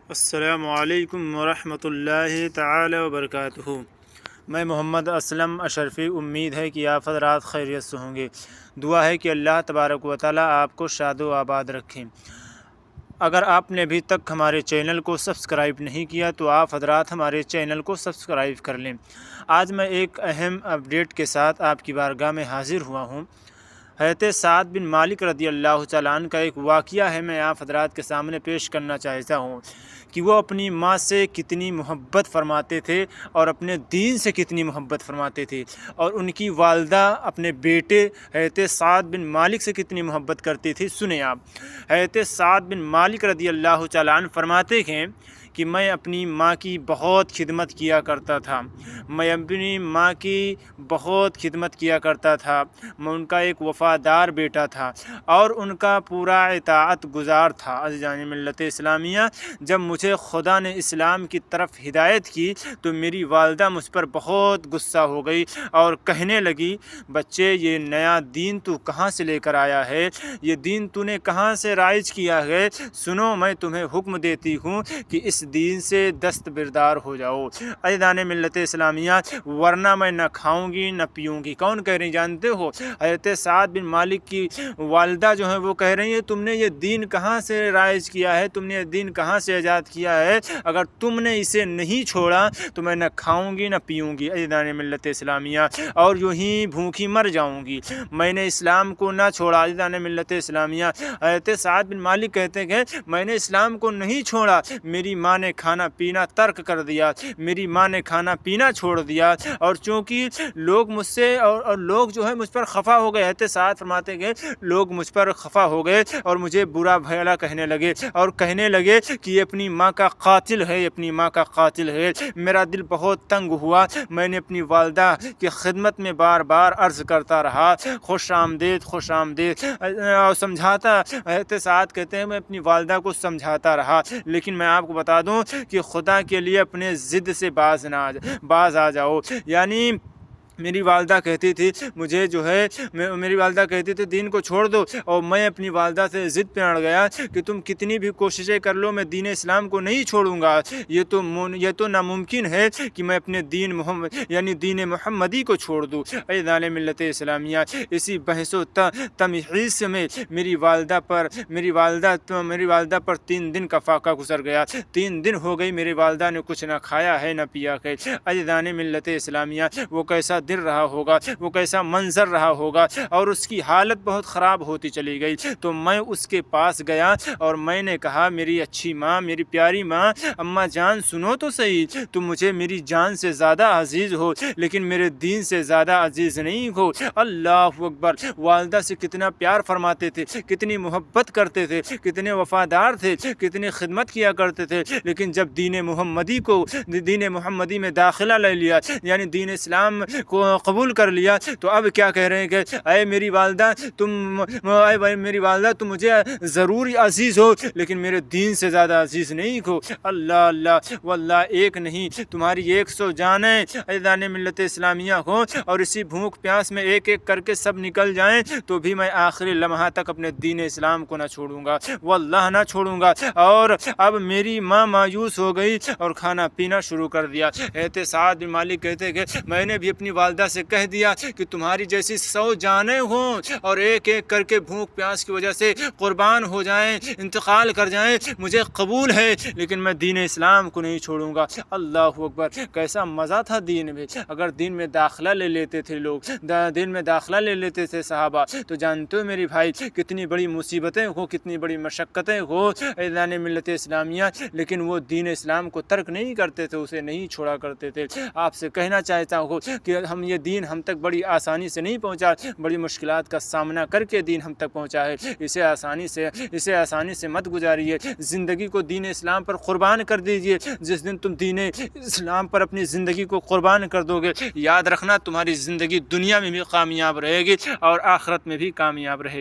السلام علیکم ورحمۃ اللہ تعالی وبرکاتہ۔ میں محمد اسلم اشرفی، امید ہے کہ آپ حضرات خیریت سے ہوں گے۔ دعا ہے کہ اللہ تبارک و تعالی آپ کو شاد و آباد رکھیں۔ اگر آپ نے ابھی تک ہمارے چینل کو سبسکرائب نہیں کیا تو آپ حضرات ہمارے چینل کو سبسکرائب کر لیں۔ آج میں ایک اہم اپڈیٹ کے ساتھ آپ کی بارگاہ میں حاضر ہوا ہوں۔ حضرت سعد بن مالک رضی اللہ تعالیٰ عنہ کا ایک واقعہ ہے، میں آپ حضرات کے سامنے پیش کرنا چاہتا ہوں کہ وہ اپنی ماں سے کتنی محبت فرماتے تھے اور اپنے دین سے کتنی محبت فرماتے تھے، اور ان کی والدہ اپنے بیٹے حضرت سعد بن مالک سے کتنی محبت کرتی تھی۔ سنیں آپ، حضرت سعد بن مالک رضی اللہ تعالیٰ عنہ فرماتے ہیں کہ میں اپنی ماں کی بہت خدمت کیا کرتا تھا، میں اپنی ماں کی بہت خدمت کیا کرتا تھا، میں ان کا ایک وفادار بیٹا تھا اور ان کا پورا اطاعت گزار تھا۔ عزیزان ملت اسلامیہ، جب مجھے خدا نے اسلام کی طرف ہدایت کی تو میری والدہ مجھ پر بہت غصہ ہو گئی اور کہنے لگی، بچے یہ نیا دین تو کہاں سے لے کر آیا ہے، یہ دین تو نے کہاں سے رائج کیا ہے، سنو میں تمہیں حکم دیتی ہوں کہ اس دین سے دستبردار ہو جاؤ۔ عزیزان ملت اسلامیہ، ورنہ میں نہ کھاؤں گی نہ پیوں گی۔ کون کہہ رہی جانتے ہو؟ حضرت سعد بن مالک کی والدہ جو ہیں وہ کہہ رہی ہیں، تم نے یہ دین کہاں سے رائج کیا ہے، تم نے یہ دین کہاں سے ایجاد کیا ہے، اگر تم نے اسے نہیں چھوڑا تو میں نہ کھاؤں گی نہ پیوں گی۔ عزیزان ملت اسلامیہ، اور یوں ہی بھوکی مر جاؤں گی۔ میں نے اسلام کو نہ چھوڑا۔ عزیزان ملت اسلامیہ، حضرت سعد بن مالک کہتے ہیں کہ میں نے اسلام کو نہیں چھوڑا، میری ماں نے کھانا پینا ترک کر دیا، میری ماں نے کھانا پینا چھوڑ دیا، اور چونکہ لوگ مجھ سے اور لوگ جو ہے مجھ پر خفا ہو گئے۔ حضرت سعد فرماتے ہیں لوگ مجھ پر خفا ہو گئے اور مجھے برا بھلا کہنے لگے، اور کہنے لگے کہ یہ اپنی ماں کا قاتل ہے، یہ اپنی ماں کا قاتل ہے۔ میرا دل بہت تنگ ہوا، میں نے اپنی والدہ کی خدمت میں بار بار عرض کرتا رہا، خوش آمدید خوش آمدید، سمجھاتا۔ حضرت سعد کہتے ہیں میں اپنی والدہ کو سمجھاتا رہا، لیکن میں آپ کو بتا دوں کہ خدا کے لیے اپنے ضد سے باز آ جاؤ۔ یعنی میری والدہ کہتی تھی مجھے جو ہے، میری والدہ کہتی تھی دین کو چھوڑ دو، اور میں اپنی والدہ سے ضد پہ اڑ گیا کہ تم کتنی بھی کوششیں کر لو میں دین اسلام کو نہیں چھوڑوں گا، یہ تو ناممکن ہے کہ میں اپنے دین یعنی دین محمدی کو چھوڑ دوں۔ عزیزان ملت اسلامیہ، اسی بحث و تمحیص میں میری والدہ پر 3 دن کا فاقہ گزر گیا۔ 3 دن ہو گئی میری والدہ نے کچھ نہ کھایا ہے نہ پیا ہے۔ عزیزان ملت اسلامیہ، وہ کیسا دل رہا ہوگا، وہ کیسا منظر رہا ہوگا، اور اس کی حالت بہت خراب ہوتی چلی گئی۔ تو میں اس کے پاس گیا اور میں نے کہا، میری اچھی ماں، میری پیاری ماں، اماں جان سنو تو صحیح، تم مجھے میری جان سے زیادہ عزیز ہو لیکن میرے دین سے زیادہ عزیز نہیں ہو۔ اللہ اکبر! والدہ سے کتنا پیار فرماتے تھے، کتنی محبت کرتے تھے، کتنے وفادار تھے، کتنی خدمت کیا کرتے تھے، لیکن جب دین محمدی میں داخلہ لے لیا، یعنی دین اسلام کو قبول کر لیا، تو اب کیا کہہ رہے ہیں کہ اے میری والدہ تم مجھے ضرور عزیز ہو لیکن میرے دین سے زیادہ عزیز نہیں ہو۔ اللہ اللہ، واللہ ایک نہیں تمہاری 100 جانیں عزیزان ملت اسلامیہ ہو، اور اسی بھوک پیاس میں ایک ایک کر کے سب نکل جائیں تو بھی میں آخری لمحہ تک اپنے دین اسلام کو نہ چھوڑوں گا، واللہ نہ چھوڑوں گا۔ اور اب میری ماں مایوس ہو گئی اور کھانا پینا شروع کر دیا۔ حضرت سعد بن مالک کہتے کہ میں نے بھی اپنی والدہ سے کہہ دیا کہ تمہاری جیسی 100 جانیں ہوں اور ایک ایک کر کے بھوک پیاس کی وجہ سے قربان ہو جائیں، انتقال کر جائیں، مجھے قبول ہے لیکن میں دین اسلام کو نہیں چھوڑوں گا۔ اللہ اکبر! کیسا مزہ تھا دین میں! اگر دین میں داخلہ لے لیتے تھے لوگ، دین میں داخلہ لے لیتے تھے صحابہ، تو جانتے ہو میری بھائی کتنی بڑی مصیبتیں ہو، کتنی بڑی مشقتیں ہو عزیزان ملت اسلامیہ، لیکن وہ دین اسلام کو ترک نہیں کرتے تھے، اسے نہیں چھوڑا کرتے تھے۔ آپ سے کہنا چاہتا ہوں کہ یہ دین ہم تک بڑی آسانی سے نہیں پہنچا، بڑی مشکلات کا سامنا کر کے دین ہم تک پہنچا ہے۔ اسے آسانی سے مت گزاریے، زندگی کو دین اسلام پر قربان کر دیجئے۔ جس دن تم دین اسلام پر اپنی زندگی کو قربان کر دو گے، یاد رکھنا تمہاری زندگی دنیا میں بھی کامیاب رہے گی اور آخرت میں بھی کامیاب رہے گی۔